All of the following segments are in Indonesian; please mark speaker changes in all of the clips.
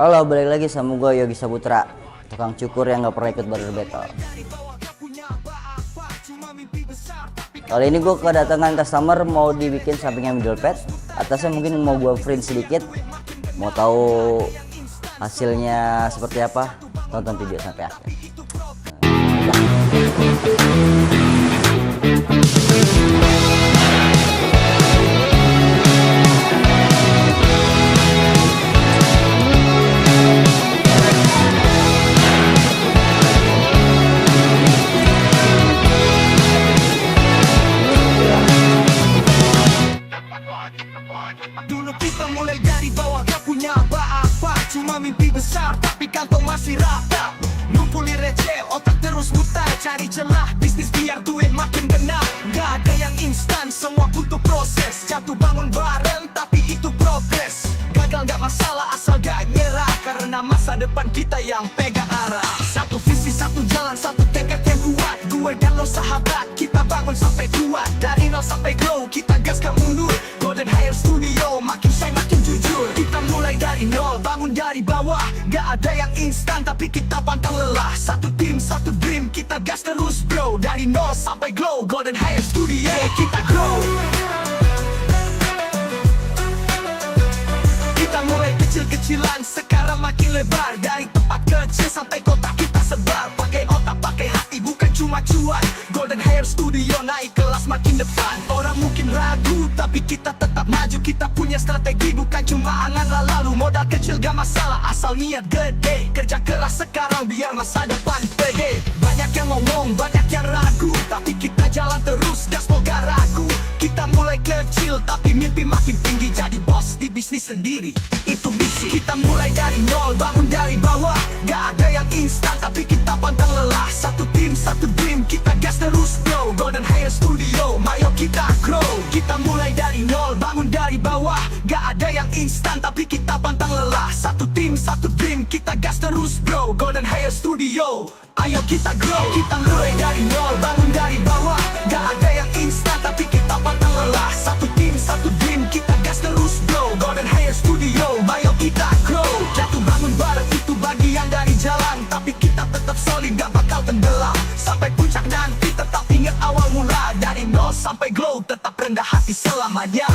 Speaker 1: Halo, balik lagi sama gue Yogi Saputra, tukang cukur yang gak pernah ikut border battle. Kali ini gue kedatangan customer mau dibikin sampingnya middle pad, atasnya mungkin mau gue print sedikit. Mau tahu hasilnya seperti apa? Tonton video sampai akhir.
Speaker 2: Dulu kita mulai dari bawah, gak punya apa-apa, cuma mimpi besar tapi kantong masih rata. Ngumpulin receh, otak terus mutar, cari celah bisnis biar duit makin benar. Gak ada yang instan, semua butuh proses. Jatuh bangun bareng tapi itu progres. Gagal gak masalah asal gak nyerah, karena masa depan kita yang pegang arah. Satu visi, satu jalan, satu tekad yang kuat. Gue dan lo sahabat, kita bangun sampai kuat. Dari nol sampai glow, kita gas gak mundur. Golden Hair Studio, makin shine makin jujur. Kita mulai dari nol, bangun dari bawah. Gak ada yang instan tapi kita pantang lelah. Satu tim, satu dream, kita gas terus bro. Dari nol sampai glow, Golden Hair Studio, kita grow. Kita mulai kecil-kecilan, sekarang makin lebar. Dari tempat kecil sampai kota kita sebar. Pakai otak, pakai hati, bukan cuma cuan. Golden Hair Studio naik kelas makin depan. Orang mungkin ragu, tapi kita tetap maju. Kita punya strategi, bukan cuma angan lalu. Modal kecil gak masalah, asal niat gede. Kerja keras sekarang biar masa depan pede. Banyak yang ngomong, banyak yang ragu, tapi kita jalan terus, gas gak ragu. Kita mulai kecil, tapi mimpi makin tinggi. Jadi bos di bisnis sendiri, itu misi. Kita mulai dari nol, bangun dari bawah. Gak ada yang instan, tapi kita pantang lelah. Satu tim, satu dream, kita gas terus bro. Golden Hair Studio, ayo kita grow. Kita mulai dari nol, bangun dari bawah. Gak ada yang instan, tapi kita pantang lelah. Satu tim, satu dream, kita gas terus bro. Golden Hair Studio, ayo kita grow. Kita mulai dari nol, bangun dari bawah. Gak ada yang instan, tapi kita pantang lelah. Satu tim, satu dream, kita gas terus bro. Golden Hair Studio, ayo kita grow. Jatuh bangun bareng itu bagian dari jalan, tapi kita tetap solid, gak bakal tenggelam. Sampai puncak nanti tetap ingat awal mula. Dari nol sampai glow, tetap rendah hati selamanya.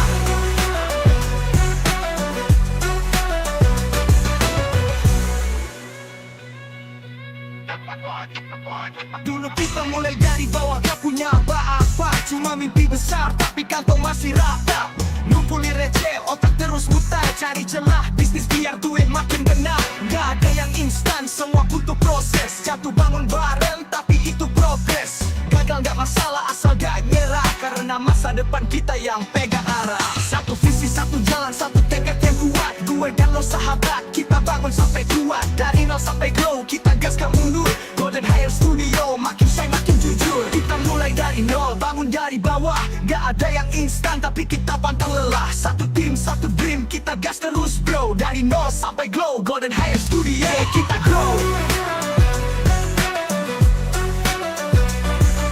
Speaker 2: Dulu kita mulai dari bawah, gak punya apa-apa, cuma mimpi besar tapi kantong masih rata. Ngumpulin receh, otak terus mutar, cari celah bisnis biar duit makin benar. Gak ada yang instan, semua butuh proses. Jatuh bangun bareng tapi itu progres. Gagal gak masalah asal gak nyerah, karena masa depan kita yang pegang arah. Satu visi, satu jalan, satu tekad yang kuat. Gue dan lo sahabat, kita bangun sampai kuat. Dari nol sampai glow, kita gas gak mundur. Golden Hair Studio, makin shine makin jujur. Kita mulai dari nol, bangun dari bawah. Gak ada yang instan tapi kita pantang lelah. Satu tim, satu dream, kita gas terus bro. Dari nol sampai glow, Golden Hair Studio, kita grow.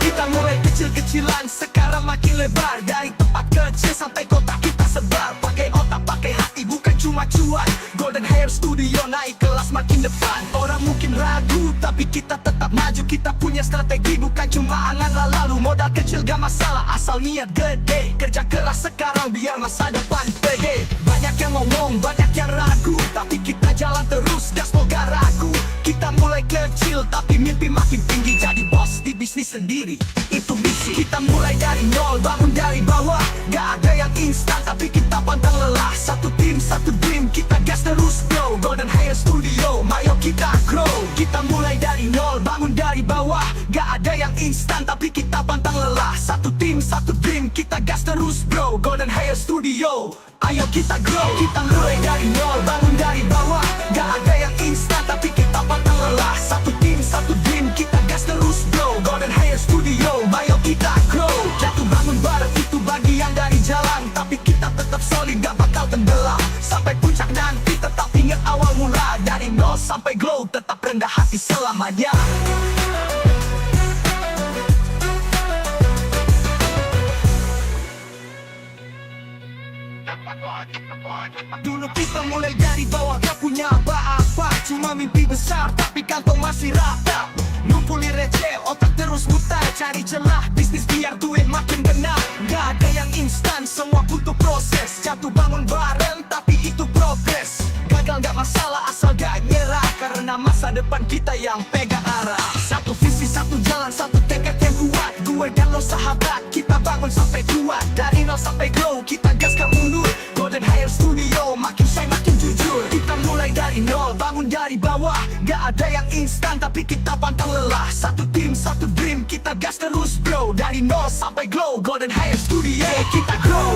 Speaker 2: Kita mulai kecil-kecilan, sekarang makin lebar. Dari tempat kecil sampai kota kita sebar. Pakai otak, pakai hati, bukan cuma cuan. Golden Hair Studio naik kelas makin depan. Orang mungkin ragu, tapi kita tetap maju. Kita punya strategi, bukan cuma angan lalu. Modal kecil gak masalah, asal niat gede. Kerja keras sekarang biar masa depan pede. Banyak yang ngomong, banyak yang ragu, tapi kita jalan terus, gas gak ragu. Kita mulai kecil, tapi mimpi makin tinggi. Jadi bos di bisnis sendiri, itu misi. Kita mulai dari nol, bangun dari bawah. Gak ada yang instan, tapi kita pantang lelah. Satu tim, satu dream, kita gas terus bro. Golden Hair Studio, ayo kita grow. Kita mulai dari nol, bangun dari bawah. Gak ada yang instan, tapi kita pantang lelah. Satu tim, satu dream, kita gas terus bro. Golden Hair Studio, ayo kita grow. Kita mulai dari nol, bangun dari bawah. Gak ada yang instan, tapi kita pantang lelah. Satu tim, satu dream, kita gas terus bro. Golden Hair Studio, ayo kita grow. Jatuh bangun bareng itu bagian dari jalan, tapi kita tetap solid, gak bakal tenggelam. Sampai puncak nanti tetap ingat awal mula. Dari nol sampai glow, tetap rendah hati selamanya. Dulu kita mulai dari bawah, gak punya apa-apa, cuma mimpi besar tapi kantong masih rata. Ngumpulin receh, otak terus mutar, cari celah bisnis biar duit makin benar. Gak ada yang instan, semua butuh proses. Jatuh bangun bareng tapi itu progres. Gagal gak masalah asal gak nyerah, karena masa depan kita yang pegang arah. Satu visi, satu jalan, satu tekad yang kuat. Gue dan lo sahabat, kita bangun sampai kuat. Dari nol sampai glow, kita gaskan mundur. Golden Hair Studio, makin shine makin jujur. Kita mulai dari nol, bangun dari bawah. Gak ada yang instan tapi kita pantang lelah. Satu tim, satu dream, kita gas terus bro. Dari nol sampai glow, Golden Hair Studio, kita grow.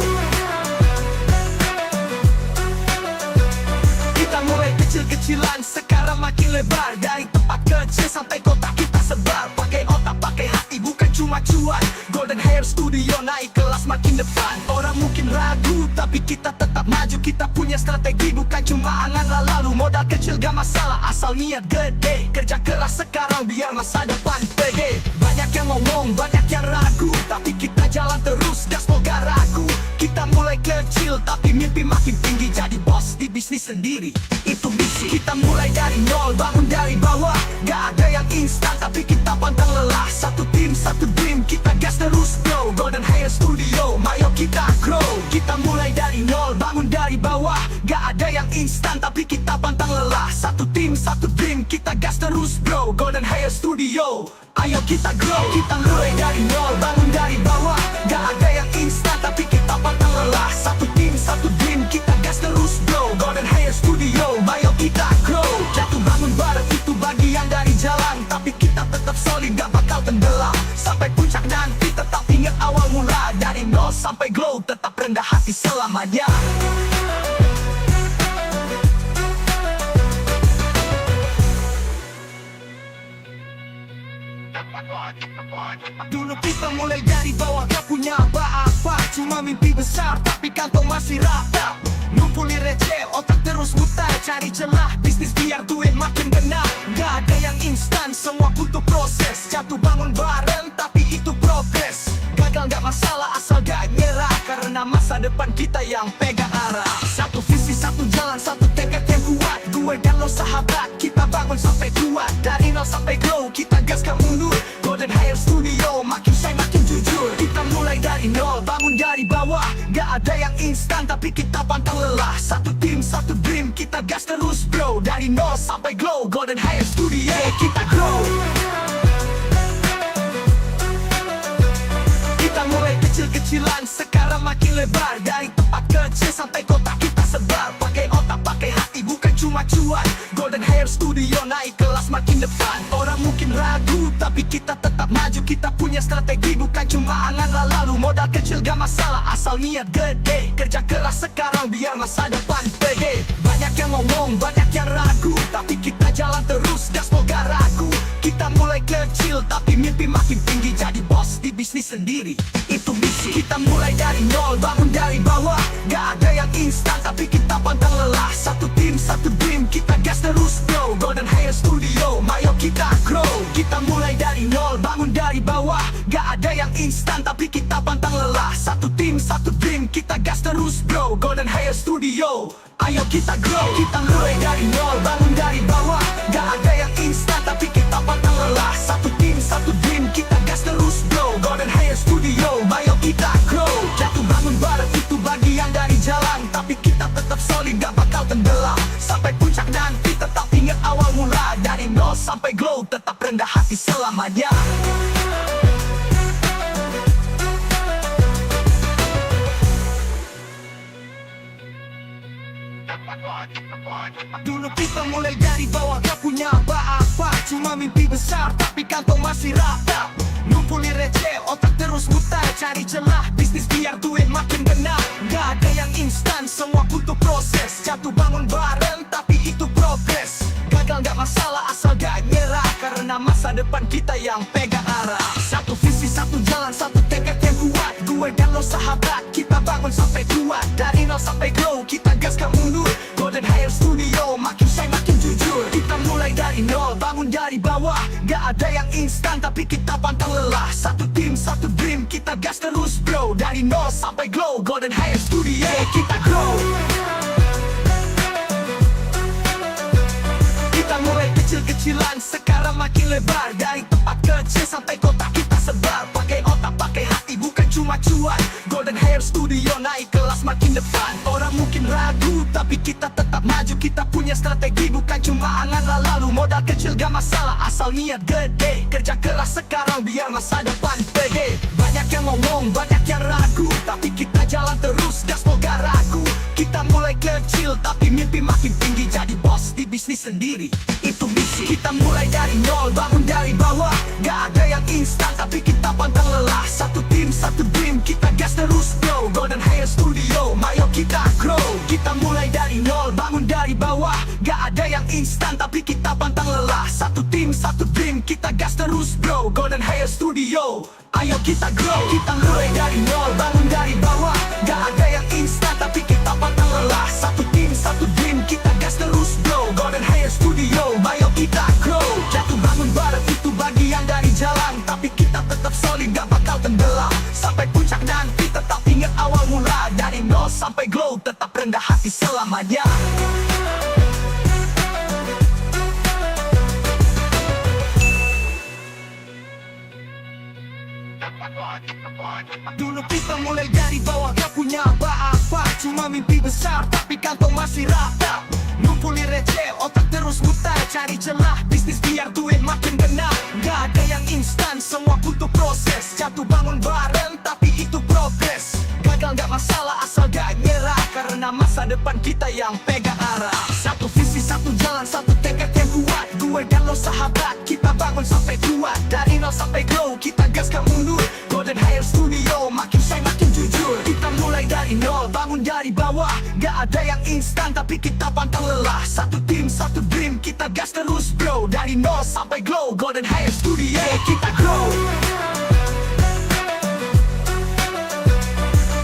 Speaker 2: Kita mulai kecil-kecilan, sekarang makin lebar. Dari tempat kecil sampai kota kita sebar. Pakai otak, pakai hati, bukan cuma cuan. Golden Hair Studio naik kelas makin depan. Orang mungkin ragu, tapi kita tetap maju. Kita punya strategi, bukan cuma angan lalu. Modal kecil gak masalah, asal niat gede. Kerja keras sekarang biar masa depan pede. Banyak yang ngomong, banyak yang ragu, tapi kita jalan terus, gaspol gak ragu. Kita mulai kecil, tapi mimpi makin tinggi. Jadi bos di bisnis sendiri, itu misi. Kita mulai dari nol, bangun dari bawah. Gak ada yang instan, tapi kita pantang lelah. Satu tim, satu dream, kita gas terus bro. Golden Hair Studio, ayo kita grow. Kita mulai dari nol, bangun dari bawah. Gak ada yang instan, tapi kita pantang lelah. Satu tim, satu dream, kita gas terus bro. Golden Hair Studio, ayo kita grow. Kita mulai dari nol, bangun dari bawah. Gak ada yang instan, tapi kita pantang lelah. Satu tim, satu dream, kita gas terus bro. Golden Hair Studio, ayo kita grow. Jatuh bangun bareng itu bagian dari jalan, tapi kita tetap solid, gak bakal tenggelam. Sampai puncak nanti tetap ingat awal mula. Dari nol sampai glow, tetap rendah hati selamanya. Dulu kita mulai dari bawah, gak punya apa-apa, cuma mimpi besar tapi kantong masih rata. Ngumpulin receh, otak terus mutar, cari celah bisnis biar duit makin benar. Gak ada yang instan, semua butuh proses. Jatuh bangun bareng tapi itu progres. Gagal gak masalah asal gak nyerah, karena masa depan kita yang pegang arah. Satu visi, satu jalan, satu tekad yang kuat. Gue dan lo sahabat, kita bangun sampai kuat. Dari nol sampai glow, kita gaskan mundur. Golden Hair Studio, makin shine makin jujur. Kita mulai dari nol, bangun dari bawah. Gak ada yang instan tapi kita pantang lelah. Satu tim, satu dream, kita gas terus bro. Dari nol sampai glow, Golden Hair Studio, kita grow. Kita mulai kecil-kecilan, sekarang makin lebar. Dari tempat kecil sampai kota kita sebar. Pakai otak, pakai hati, bukan cuma cuan. Golden Hair Studio naik kelas makin depan. Orang mungkin ragu, tapi kita tetap maju. Kita punya strategi, bukan cuma angan lalu. Modal kecil gak masalah, asal niat gede. Kerja keras sekarang biar masa depan pede. Banyak yang ngomong, banyak yang ragu, tapi kita jalan terus, gaspol gak ragu. Kita mulai kecil, tapi mimpi makin tinggi. Jadi bos di bisnis sendiri, itu misi. Kita mulai dari nol, bangun dari bawah. Gak ada yang instan, tapi kita pantang lelah. Satu tim, satu dream, kita gas terus bro. Golden Hair Studio, ayo kita grow. Kita mulai dari nol, bangun dari bawah. Gak ada yang instan, tapi kita pantang lelah. Satu tim, satu dream, kita gas terus bro. Golden Hair Studio, ayo kita grow. Kita mulai dari nol, bangun dari bawah. Gak ada yang instan, tapi kita pantang lelah. Satu tim, satu dream, kita gas terus bro. Golden Hair Studio, ayo kita grow. Jatuh bangun bareng itu bagian dari jalan, tapi kita tetap solid, gak bakal tenggelam. Sampai puncak nanti tetap ingat awal mula. Dari nol sampai glow, tetap rendah hati selamanya. Dulu kita mulai dari bawah, gak punya apa-apa, cuma mimpi besar tapi kantong masih rata. Ngumpulin receh, otak terus mutar, cari celah bisnis biar duit makin benar. Gak ada yang instan, semua butuh proses. Jatuh bangun bareng tapi itu progres. Gagal gak masalah asal gak nyerah, karena masa depan kita yang pegang arah. Satu visi, satu jalan, satu tekad yang kuat. Gue dan lo sahabat, kita bangun sampai kuat. Dari nol sampai glow, kita gaskan mundur. Golden Hair Studio, makin shine makin jujur. Kita mulai dari nol, bangun dari bawah. Gak ada yang instan, tapi kita pantang lelah. Satu tim, satu dream, kita gas terus bro. Dari nol sampai glow, Golden Hair Studio, kita grow. Kita kecil-kecilan sekarang makin lebar. Dari tempat kecil sampai kota kita sebar. Pakai otak, pakai hati, bukan cuma cuan. Golden Hair Studio naik kelas makin depan. Orang mungkin ragu, tapi kita tetap maju. Kita punya strategi, bukan cuma angan lalu. Modal kecil gak masalah, asal niat gede. Kerja keras sekarang biar masa depan pede. Banyak yang ngomong, banyak yang ragu, tapi kita jalan terus, gaspol gak ragu. Kita mulai kecil, tapi mimpi makin tinggi. Jadi bos di bisnis sendiri, itu misi. Kita mulai dari nol, bangun dari bawah. Gak ada yang instan, tapi kita pantang lelah. Satu tim, satu dream, kita gas terus bro. Golden Hair Studio, ayo kita grow. Kita mulai dari nol, bangun dari bawah. Gak ada yang instan, tapi kita pantang lelah. Satu tim, satu dream, kita gas terus bro. Golden Hair Studio, ayo kita grow. Kita mulai dari nol, bangun dari bawah. Gak ada yang instan, tapi kita pantang lelah. Satu tim, satu dream, kita gas terus bro. Golden Hair Studio, ayo kita grow. Jatuh bangun bareng itu bagian dari jalan, tapi kita tetap solid, gak bakal tenggelam. Sampai puncak nanti tetap ingat awal mula. Dari nol sampai glow, tetap rendah hati selamanya. Dulu kita mulai dari bawah, gak punya apa-apa. Cuma mimpi besar, tapi kantong masih rata. Ngumpulin receh, otak terus mutar. Cari celah, bisnis biar duit makin benar. Gak ada yang instan, semua butuh proses. Jatuh bangun bareng, tapi itu progres. Gagal gak masalah, asal gak nyerah. Karena masa depan kita yang pegang arah. Satu visi, satu jalan, satu tekad yang kuat. Gue dan lo sahabat, kita bangun sampai kuat. Dari nol sampai glow, kita gas gak mundur. Golden Hair Studio, makin shine makin jujur. Kita mulai dari nol, bangun dari bawah. Gak ada yang instan, tapi kita pantang lelah. Satu tim, satu dream, kita gas terus bro. Dari nol sampai glow, Golden Hair Studio, kita grow.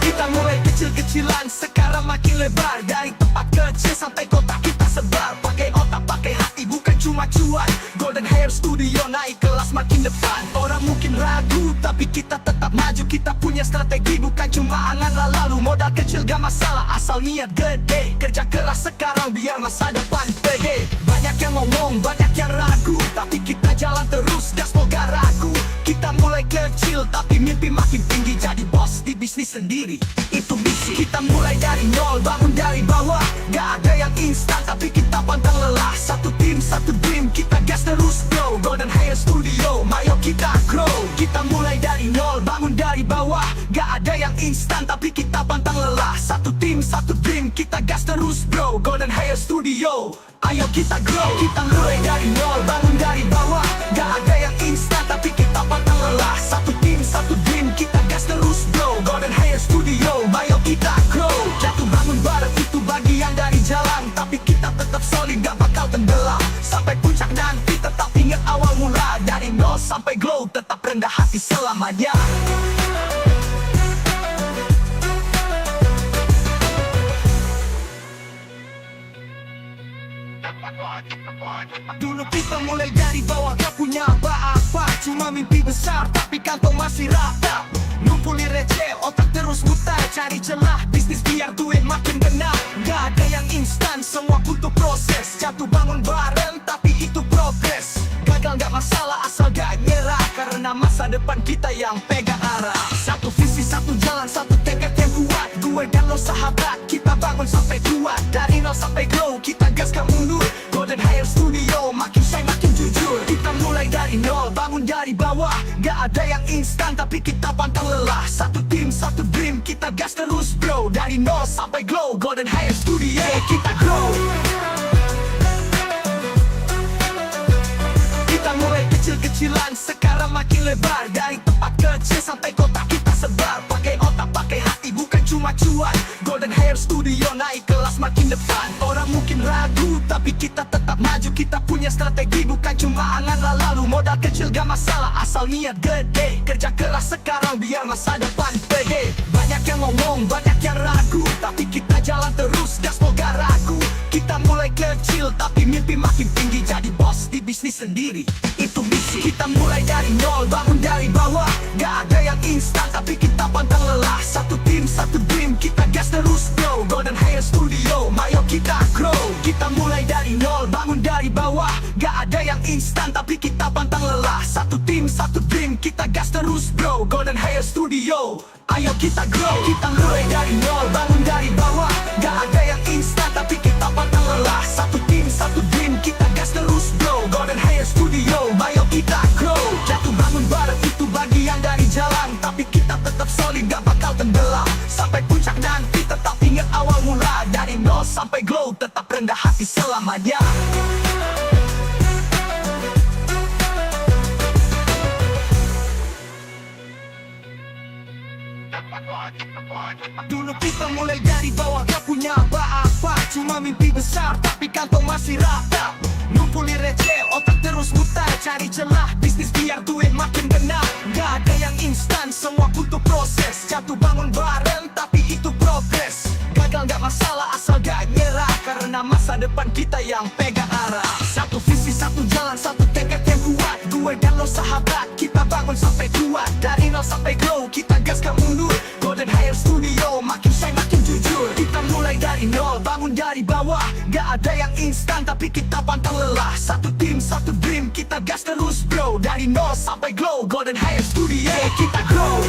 Speaker 2: Kita mulai kecil-kecilan, sekarang makin lebar. Dari tempat kecil sampai kota kita sebar. Pakai otak, pakai hati, bukan cuma cuan. Golden Hair Studio naik kelas makin depan. Orang mungkin ragu, tapi kita tetap maju. Kita punya strategi, bukan cuma angan lalu. Modal kecil gak masalah, asal niat gede. Kerja keras sekarang biar masa depan pede. Banyak yang ngomong, banyak yang ragu, tapi kita jalan terus, gaspol gak ragu. Kita mulai kecil, tapi mimpi makin tinggi. Jadi bos di bisnis sendiri, itu misi. Kita mulai dari nol, bangun dari bawah. Gak ada yang instan, tapi kita pantang lelah. Satu tim, satu dream, kita gas terus bro. Golden Hair Studio, ayo kita grow. Kita mulai dari nol, bangun dari bawah. Gak ada yang instan, tapi kita pantang lelah. Satu tim, satu dream, kita gas terus bro. Golden Hair Studio, ayo kita grow. Kita mulai dari nol, bangun dari bawah. Gak ada yang instan, tapi kita pantang lelah. Satu tim, satu dream, kita gas terus bro. Golden Hair Studio, ayo kita grow. Jatuh bangun bareng itu bagian dari jalan, tapi kita tetap solid, gak bakal tenggelam. Sampai puncak nanti tetap ingat awal mula. Dari nol sampai glow, tetap rendah hati selamanya. Dulu kita mulai dari bawah, gak punya apa-apa. Cuma mimpi besar, tapi kantong masih rata. Ngumpulin receh, otak terus mutar. Cari celah, bisnis biar duit makin benar. Gak ada yang instan, semua butuh proses. Jatuh bangun bareng, tapi itu progres. Gagal gak masalah, asal gak nyerah. Karena masa depan kita yang pegang arah. Satu visi, satu jalan, satu tekad yang kuat. Gue dan lo sahabat, kita bangun sampai kuat. Dari nol sampai glow, kita gas gak mundur. Golden Hair Studio, makin shine makin jujur. Kita mulai dari nol, bangun dari bawah. Gak ada yang instan, tapi kita pantang lelah. Satu tim, satu dream, kita gas terus bro. Dari nol sampai glow, Golden Hair Studio, kita grow. Kita mulai kecil-kecilan, sekarang makin lebar. Dari tempat kecil sampai kota kita sebar. Pakai otak, pakai hati, bukan cuma cuan. Golden Hair Studio naik kelas makin depan. Orang mungkin ragu, tapi kita tetap maju. Kita punya strategi, bukan cuma angan lalu. Modal kecil gak masalah, asal niat gede. Kerja keras sekarang biar masa depan pede. Banyak yang ngomong, banyak yang ragu, tapi kita jalan terus, gaspol gak ragu. Kita mulai kecil, tapi mimpi makin tinggi. Jadi bos di bisnis sendiri, itu misi. Kita mulai dari nol, bangun dari bawah. Gak ada yang instan, tapi kita pantang lelah. Satu tim, satu dream, kita gas terus bro. Golden Hair Studio, ayo kita grow. Kita mulai dari nol, bangun dari bawah. Gak ada yang instan tapi kita pantang lelah. Satu tim, satu dream, kita gas terus bro. Golden Hair Studio, ayo kita grow. Kita mulai dari nol, bangun dari bawah. Gak ada yang instan tapi kita pantang lelah. Satu tim, satu dream, kita gas terus bro. Golden Hair Studio, ayo kita grow. Jatuh bangun bareng itu bagian dari jalan, tapi kita tetap solid, gak bakal tenggelam. Sampai puncak nanti tetap ingat awal mula. Dari nol sampai glow, tetap rendah hati selamanya. Dulu kita mulai dari bawah, gak punya apa-apa, cuma mimpi besar tapi kantong masih rata. Ngumpulin receh, otak terus mutar, cari celah bisnis biar duit makin benar. Gak ada yang instan, semua butuh proses. Jatuh bangun bareng tapi itu progres. Gagal gak masalah asal gak nyerah, karena masa depan kita yang pegang arah. Satu visi, satu jalan, satu tekad yang kuat. Gue dan lo sahabat, kita bangun sampai kuat. Dari nol sampai glow, kita gas gak mundur. Golden Hair Studio, makin shine makin jujur. Kita mulai dari nol, bangun dari bawah. Gak ada yang instan tapi kita pantang lelah. Satu tim, satu dream, kita gas terus bro. Dari nol sampai glow, Golden Hair Studio, kita grow.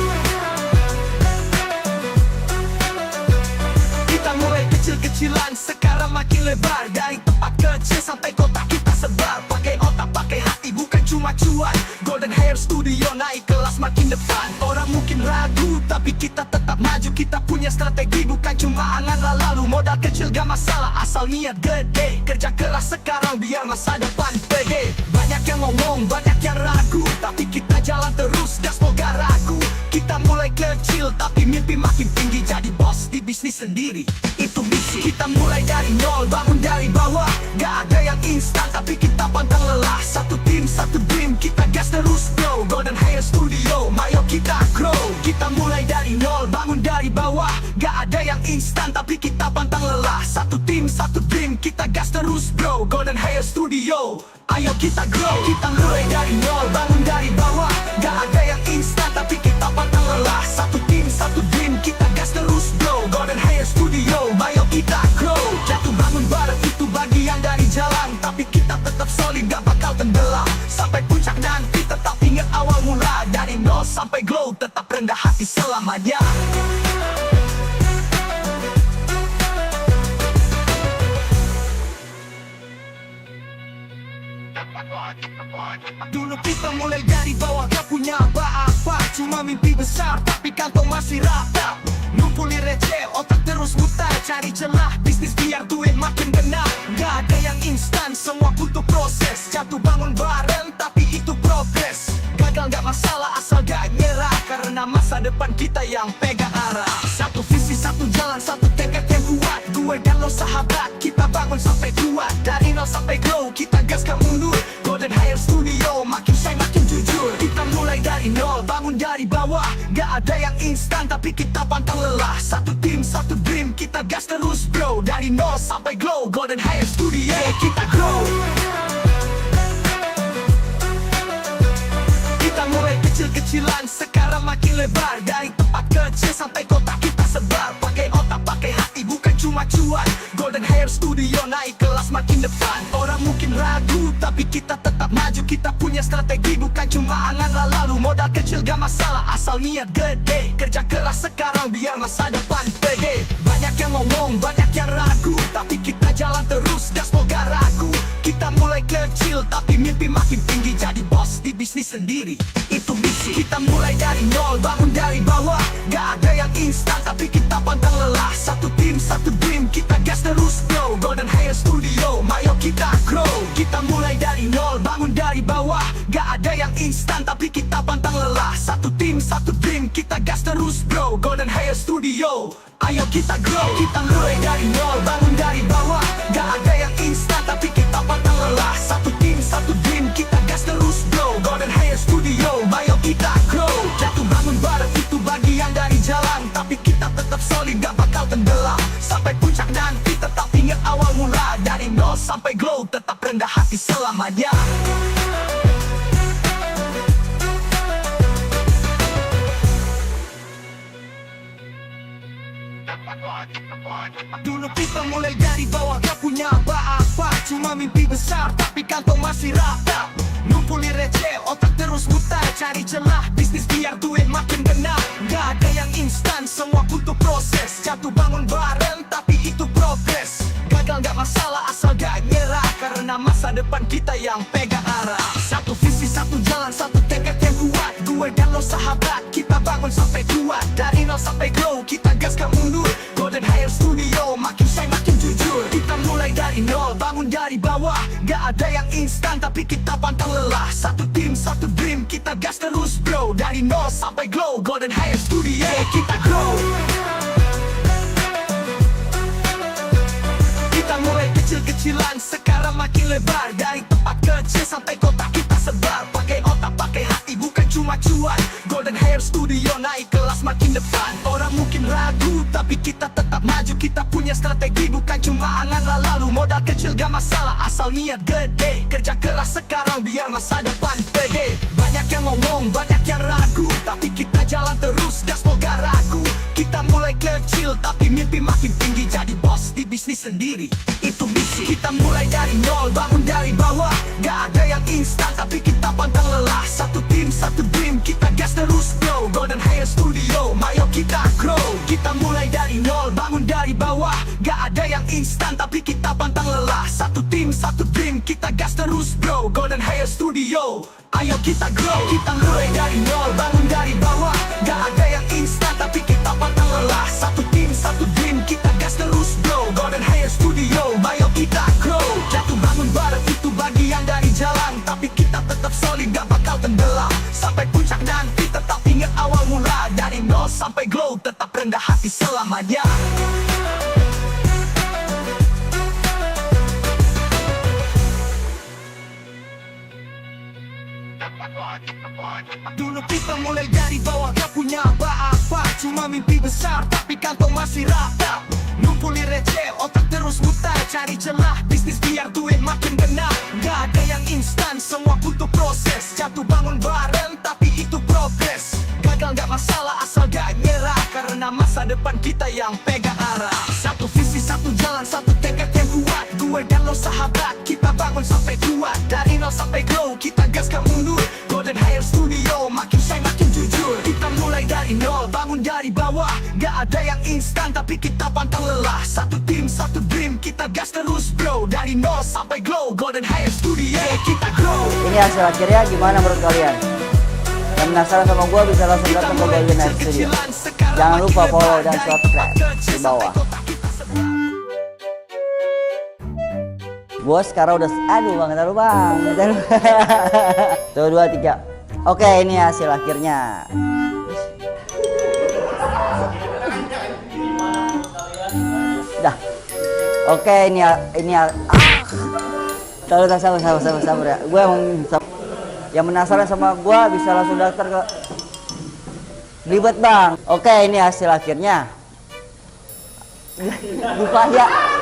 Speaker 2: Kita mulai kecil-kecilan, sekarang makin lebar. Dari tempat kecil sampai kota kita sebar. Pakai otak, pakai hati, bukan cuma cuan. Golden Hair Studio naik kelas makin depan. Orang mungkin ragu, tapi kita tetap maju. Kita punya strategi, bukan cuma angan lalu. Modal kecil gak masalah, asal niat gede. Kerja keras sekarang biar masa depan pede. Banyak yang ngomong, banyak yang ragu, tapi kita jalan terus, gaspol gak ragu. Kita mulai kecil, tapi mimpi makin tinggi. Jadi bos di bisnis sendiri, itu misi. Kita mulai dari nol, bangun dari bawah. Gak ada yang instan, tapi kita pantang lelah. Satu tim, satu dream, kita gas terus bro. Golden Hair Studio, ayo kita grow. Kita mulai dari nol, bangun dari bawah. Gak ada yang instan, tapi kita pantang lelah. Satu tim, satu dream, kita gas terus bro. Golden Hair Studio, ayo kita grow. Kita mulai dari nol, bangun dari bawah. Gak ada yang instan, tapi kita pantang lelah. Satu tim, satu dream, kita gas terus bro. Golden Hair Studio, ayo kita grow. Jatuh bangun bareng itu bagian dari jalan, tapi kita tetap solid, gak bakal tenggelam. Sampai puncak nanti tetap ingat awal mula. Dari nol sampai glow, tetap rendah hati selamanya. Dulu kita mulai dari bawah, gak punya apa-apa, cuma mimpi besar tapi kantong masih rata. Ngumpulin receh, otak terus mutar, cari celah bisnis biar duit makin benar. Gak ada yang instan, semua butuh proses. Jatuh bangun bareng tapi itu progres. Gagal gak masalah asal gak nyerah, karena masa depan kita yang pegang arah. Satu visi, satu jalan, satu tekad yang kuat. Gue dan lo sahabat, kita bangun sampai kuat. Dari nol sampai glow, kita gas gak mundur. Golden Hair Studio, makin shine makin jujur. Kita mulai dari nol, bangun dari bawah. Gak ada yang instan tapi kita pantang lelah. Satu tim, satu dream, kita gas terus bro. Dari nol sampai glow, Golden Hair Studio, kita grow. Kita mulai kecil-kecilan, sekarang makin lebar. Dari tempat kecil sampai kota kita sebar. Pakai otak, pakai hati, bukan cuma cuan. Golden Hair Studio naik kelas makin depan. Orang mungkin ragu, tapi kita tetap maju. Kita punya strategi, bukan cuma angan lalu. Modal kecil gak masalah, asal niat gede. Kerja keras sekarang biar masa depan pede. Banyak yang ngomong, banyak yang ragu, tapi kita jalan terus, gaspol gak ragu. Kita mulai kecil, tapi mimpi makin tinggi. Jadi bos di bisnis sendiri, itu misi. Kita mulai dari nol, bangun dari bawah. Gak ada yang instan, tapi kita pantang lelah. Satu tim, satu dream, kita gas terus bro. Golden Hair Studio, ayo kita grow. Kita mulai dari nol, bangun dari bawah. Gak ada yang instan, tapi kita pantang lelah. Satu tim, satu dream, kita gas terus bro. Golden Hair Studio, ayo kita grow. Kita mulai dari nol, bangun dari bawah. Gak ada yang instan, tapi kita pantang lelah. Satu tim, satu dream, kita gas terus bro. Golden Hair Studio, ayo kita grow. Jatuh bangun bareng itu bagian dari jalan, tapi kita tetap solid, gak bakal tenggelam. Sampai puncak nanti tetap ingat awal mula. Dari nol sampai glow, tetap rendah hati selamanya. Dulu kita mulai dari bawah, gak punya apa-apa, cuma mimpi besar tapi kantong masih rata. Ngumpulin receh, otak terus mutar, cari celah bisnis biar duit makin benar. Gak ada yang instan, semua butuh proses. Jatuh bangun bareng tapi itu progres. Gagal gak masalah asal gak nyerah, karena masa depan kita yang pegang arah. Satu visi, satu jalan, satu tekad yang kuat. Gue dan lo sahabat, kita bangun sampai kuat. Dari nol sampai glow, kita gaskan mundur. Golden Hair Studio, makin shine makin jujur. Kita mulai dari nol, bangun dari bawah. Gak ada yang instan tapi kita pantang lelah. Satu tim, satu dream, kita gas terus bro. Dari nol sampai glow, Golden Hair Studio, kita grow. Kita mulai kecil-kecilan, sekarang makin lebar. Dari tempat kecil sampai kota kita sebar. Pakai otak, pakai hati, bukan cuma cuan. Golden Hair Studio naik kelas makin depan. Orang mungkin ragu, tapi kita tetap maju. Kita punya strategi, bukan cuma angan lalu. Modal kecil gak masalah, asal niat gede. Kerja keras sekarang biar masa depan pede. Banyak yang ngomong, banyak yang ragu, tapi kita jalan terus, gaspol gak ragu. Kita mulai kecil, tapi mimpi makin tinggi. Jadi bos di bisnis sendiri, itu misi. Kita mulai dari nol, bangun dari bawah. Gak ada yang instan, tapi kita pantang lelah. Satu tim, satu dream, kita gas terus bro. Golden Hair Studio, mayo kita grow. Kita mulai dari nol, bangun dari bawah. Gak ada yang instan, tapi kita pantang lelah. Satu tim, satu dream, kita gas terus bro. Golden Hair Studio, ayo kita grow. Kita mulai dari nol, bangun dari bawah. Gak ada yang instan, tapi kita pantang lelah. Satu tim, satu dream, kita gas terus bro. Golden Hair Studio, ayo kita grow. Jatuh bangun bareng itu bagian dari jalan, tapi kita tetap solid, gak bakal tenggelam. Sampai puncak nanti tetap ingat awal mula. Dari nol sampai glow, tetap rendah hati selamanya. Dulu kita mulai dari bawah, gak punya apa-apa, cuma mimpi besar tapi kantong masih rata. Ngumpulin receh, otak terus mutar, cari celah bisnis biar duit makin benar. Gak ada yang instan, semua butuh proses. Jatuh bangun bareng tapi itu progres. Gagal gak masalah asal gak nyerah, karena masa depan kita yang pegang arah. Satu visi, satu jalan, satu tekad yang kuat. Gue dan lo sahabat, kita bangun sampai kuat. Dari nol sampai glow, kita gaskan mundur. Golden Hair Studio, makin shine makin jujur. Kita mulai dari nol, bangun dari bawah. Gak ada yang instan tapi kita pantang lelah. Satu tim, satu dream, kita gas terus bro. Dari nol sampai glow, Golden Hair Studio, kita grow.
Speaker 1: Ini hasil akhirnya gimana menurut kalian? Yang penasaran sama gue bisa langsung datang ke Golden Hair Studio. Jangan lupa follow dan subscribe di bawah. Gue sekarang udah, aduh bang, taruh bang, taruh. Tuh 2, 3. Oke, ini hasil akhirnya. Dah. Oke, ini sabar ya. Gue emang yang penasaran sama gue bisa langsung daftar ke ribet bang. Oke, ini hasil akhirnya. Lupa ya.